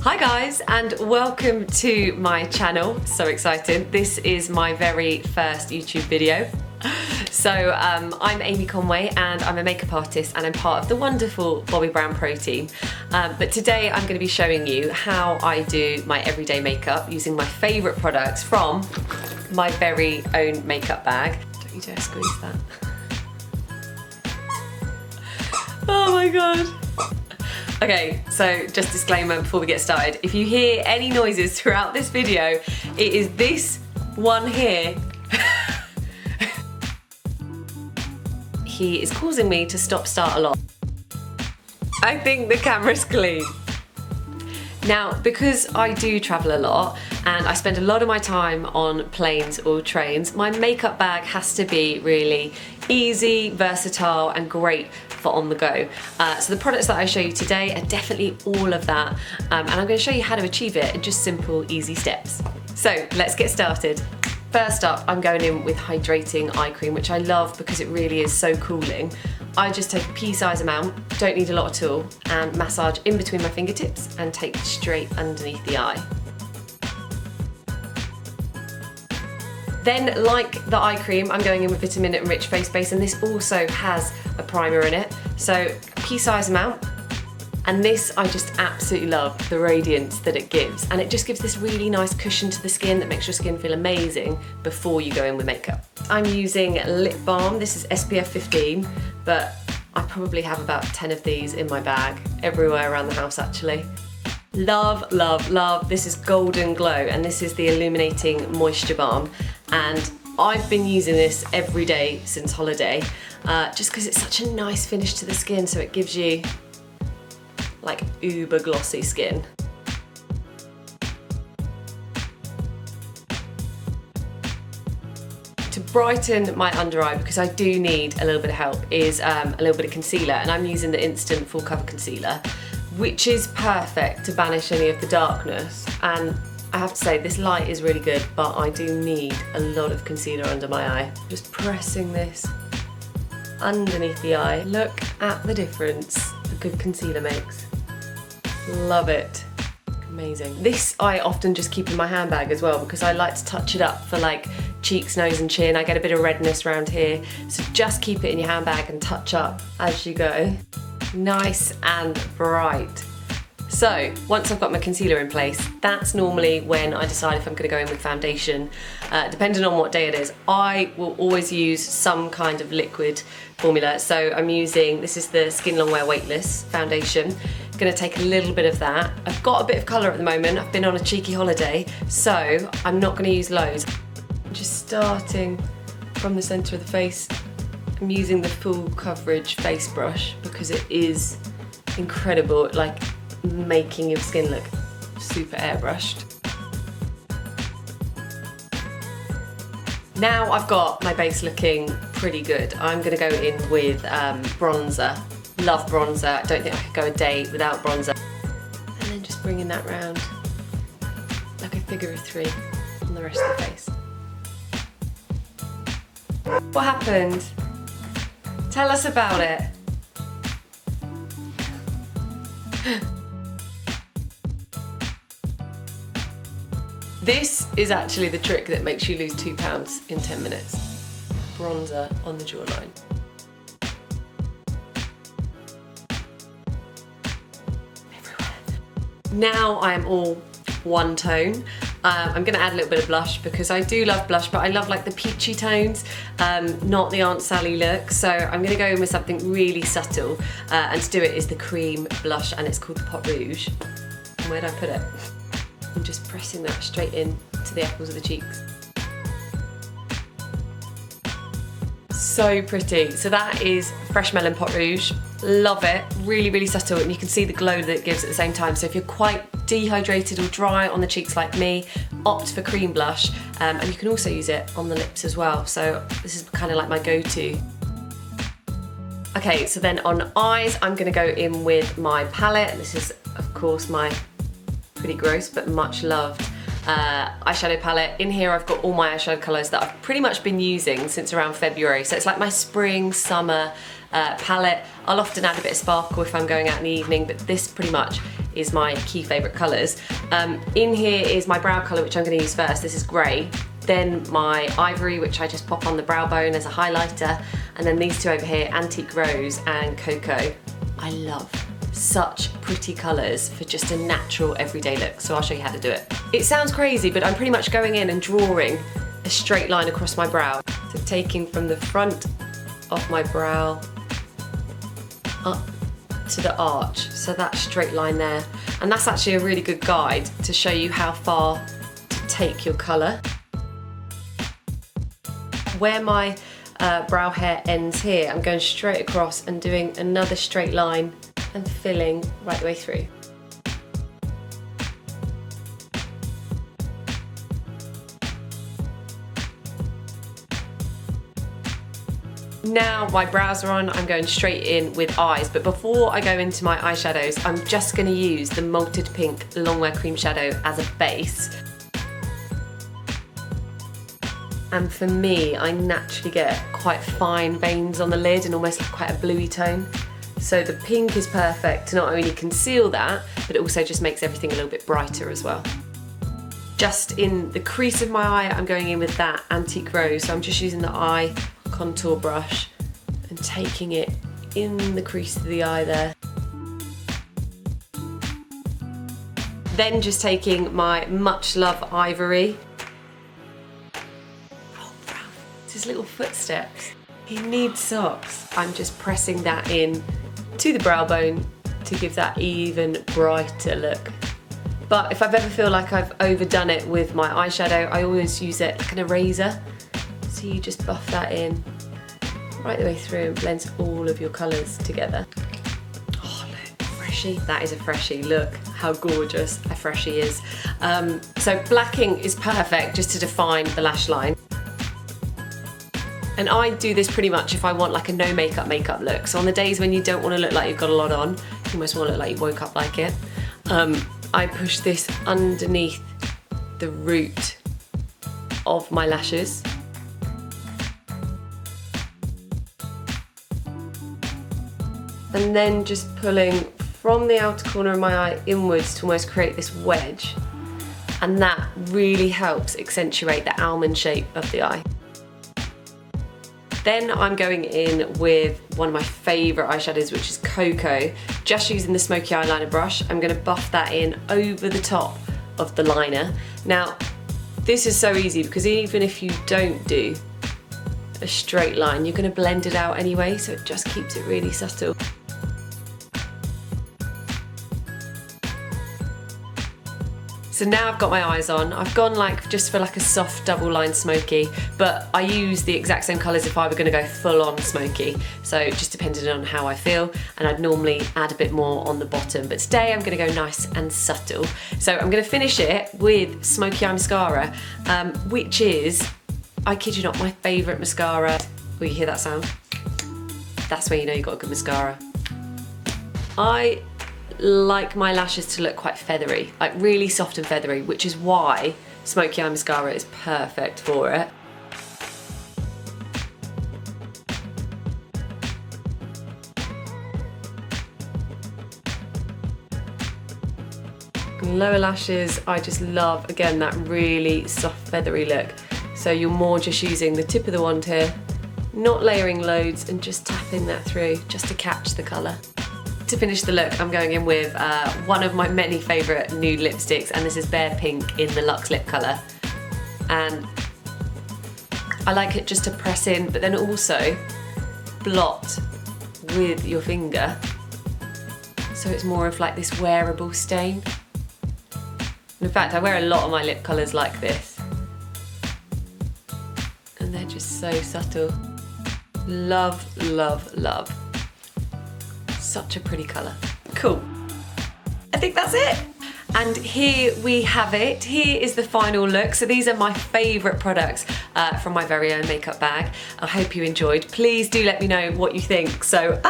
Hi guys, and welcome to my channel. So excited. This is my very first YouTube video. So I'm Amy Conway and I'm a makeup artist and I'm part of the wonderful Bobbi Brown Pro team. But today I'm going to be showing you how I do my everyday makeup using my favourite products from my very own makeup bag. Don't you dare squeeze that. Oh my god. Okay, so just disclaimer before we get started. If you hear any noises throughout this video, it is this one here. He is causing me to stop-start a lot. I think the camera's clean. Now, because I do travel a lot and I spend a lot of my time on planes or trains, my makeup bag has to be really easy, versatile and great for on the go. So the products that I show you today are definitely all of that, and I'm going to show you how to achieve it in just simple, easy steps. So let's get started. First up, I'm going in with hydrating eye cream, which I love because it really is so cooling. I just take a pea-size amount, don't need a lot at all, and massage in between my fingertips and take it straight underneath the eye. Then, like the eye cream, I'm going in with Vitamin Enriched Face Base, and this also has a primer in it. So, pea-size amount. And this, I just absolutely love the radiance that it gives. And it just gives this really nice cushion to the skin that makes your skin feel amazing before you go in with makeup. I'm using lip balm. This is SPF 15, but I probably have about 10 of these in my bag, everywhere around the house actually. Love, love, love. This is Golden Glow, and this is the Illuminating Moisture Balm. And I've been using this every day since holiday, just because it's such a nice finish to the skin, so it gives you like uber glossy skin. To brighten my under eye, because I do need a little bit of help, is a little bit of concealer, and I'm using the Instant Full Cover Concealer, which is perfect to banish any of the darkness. And I have to say, this light is really good, but I do need a lot of concealer under my eye. Just pressing this underneath the eye. Look at the difference a good concealer makes. Love it. Amazing. This I often just keep in my handbag as well, because I like to touch it up for like cheeks, nose and chin. I get a bit of redness around here, so just keep it in your handbag and touch up as you go. Nice and bright. So once I've got my concealer in place, that's normally when I decide if I'm going to go in with foundation. Depending on what day it is, I will always use some kind of liquid formula. So I'm using, this is the Skin Longwear Weightless foundation. I'm going to take a little bit of that. I've got a bit of colour at the moment. I've been on a cheeky holiday, so I'm not going to use loads. I'm just starting from the centre of the face. I'm using the full coverage face brush because it is incredible, like making your skin look super airbrushed. Now I've got my base looking pretty good, I'm going to go in with bronzer. Love bronzer, I don't think I could go a day without bronzer. And then just bringing that round like a figure of three on the rest of the face. What happened? Tell us about it. This is actually the trick that makes you lose 2 pounds in 10 minutes. Bronzer on the jawline. Everywhere. Now I am all one tone. I'm going to add a little bit of blush because I do love blush, but I love like the peachy tones, not the Aunt Sally look. So I'm going to go in with something really subtle, and to do it is the cream blush, and it's called the Pot Rouge. And where'd I put it? I'm just pressing that straight in to the apples of the cheeks. So pretty. So that is Fresh Melon Pot Rouge. Love it. Really, really subtle, and you can see the glow that it gives at the same time. So if you're quite dehydrated or dry on the cheeks like me, opt for cream blush, and you can also use it on the lips as well. So this is kind of like my go-to. Okay, so then on eyes, I'm going to go in with my palette. This is, of course, my pretty gross but much loved eyeshadow palette. In here I've got all my eyeshadow colours that I've pretty much been using since around February. So it's like my spring, summer palette. I'll often add a bit of sparkle if I'm going out in the evening, but this pretty much is my key favourite colours. In here is my brow colour, which I'm going to use first. This is grey. Then my ivory, which I just pop on the brow bone as a highlighter. And then these two over here, Antique Rose and Cocoa. I love such pretty colours for just a natural everyday look, so I'll show you how to do it. It sounds crazy, but I'm pretty much going in and drawing a straight line across my brow. So taking from the front of my brow up to the arch, so that straight line there. And that's actually a really good guide to show you how far to take your colour. Where my brow hair ends here, I'm going straight across and doing another straight line and filling right the way through. Now my brows are on, I'm going straight in with eyes, but before I go into my eyeshadows, I'm just going to use the Malted Pink Longwear Cream Shadow as a base. And for me, I naturally get quite fine veins on the lid and almost like quite a bluey tone. So the pink is perfect to not only conceal that, but it also just makes everything a little bit brighter as well. Just in the crease of my eye, I'm going in with that Antique Rose. So I'm just using the eye contour brush and taking it in the crease of the eye there. Then just taking my Much Love Ivory. Oh, Brown, it's his little footsteps. He needs socks. I'm just pressing that in to the brow bone to give that even brighter look. But if I've ever feel like I've overdone it with my eyeshadow, I always use it like an eraser. So you just buff that in right the way through and blends all of your colours together. Oh look, freshie. That is a freshie. Look how gorgeous a freshie is. So blacking is perfect just to define the lash line. And I do this pretty much if I want like a no makeup look. So on the days when you don't want to look like you've got a lot on, you almost want to look like you woke up like it. I push this underneath the root of my lashes. And then just pulling from the outer corner of my eye inwards to almost create this wedge. And that really helps accentuate the almond shape of the eye. Then I'm going in with one of my favourite eyeshadows, which is Cocoa. Just using the smoky eyeliner brush, I'm going to buff that in over the top of the liner. Now, this is so easy because even if you don't do a straight line, you're going to blend it out anyway, so it just keeps it really subtle. So now I've got my eyes on. I've gone like just for like a soft double line smoky, but I use the exact same colours if I were going to go full on smoky. So just depending on how I feel, and I'd normally add a bit more on the bottom, but today I'm going to go nice and subtle. So I'm going to finish it with Smoky Eye Mascara, which is, I kid you not, my favourite mascara. Will you hear that sound? That's when you know you've got a good mascara. I like my lashes to look quite feathery, like really soft and feathery, which is why Smoky Eye Mascara is perfect for it. Lower lashes, I just love, again, that really soft feathery look. So you're more just using the tip of the wand here, not layering loads and just tapping that through just to catch the colour. To finish the look, I'm going in with one of my many favourite nude lipsticks, and this is Bare Pink in the Luxe Lip colour. And I like it just to press in, but then also blot with your finger. So it's more of like this wearable stain. In fact, I wear a lot of my lip colours like this. And they're just so subtle. Love, love, love. Such a pretty colour. Cool. I think that's it. And here we have it. Here is the final look. So these are my favourite products from my very own makeup bag. I hope you enjoyed. Please do let me know what you think. So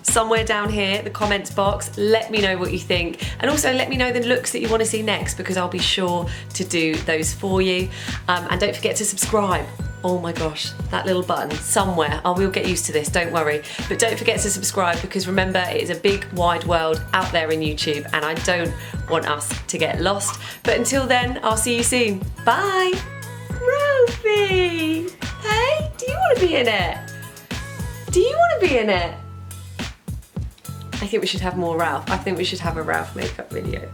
somewhere down here, the comments box, let me know what you think. And also let me know the looks that you want to see next, because I'll be sure to do those for you. And don't forget to subscribe. Oh my gosh, that little button somewhere. I will get used to this, don't worry. But don't forget to subscribe, because remember, it is a big wide world out there in YouTube and I don't want us to get lost. But until then, I'll see you soon. Bye. Rosie, hey, do you want to be in it? Do you want to be in it? I think we should have more Ralph. I think we should have a Ralph makeup video.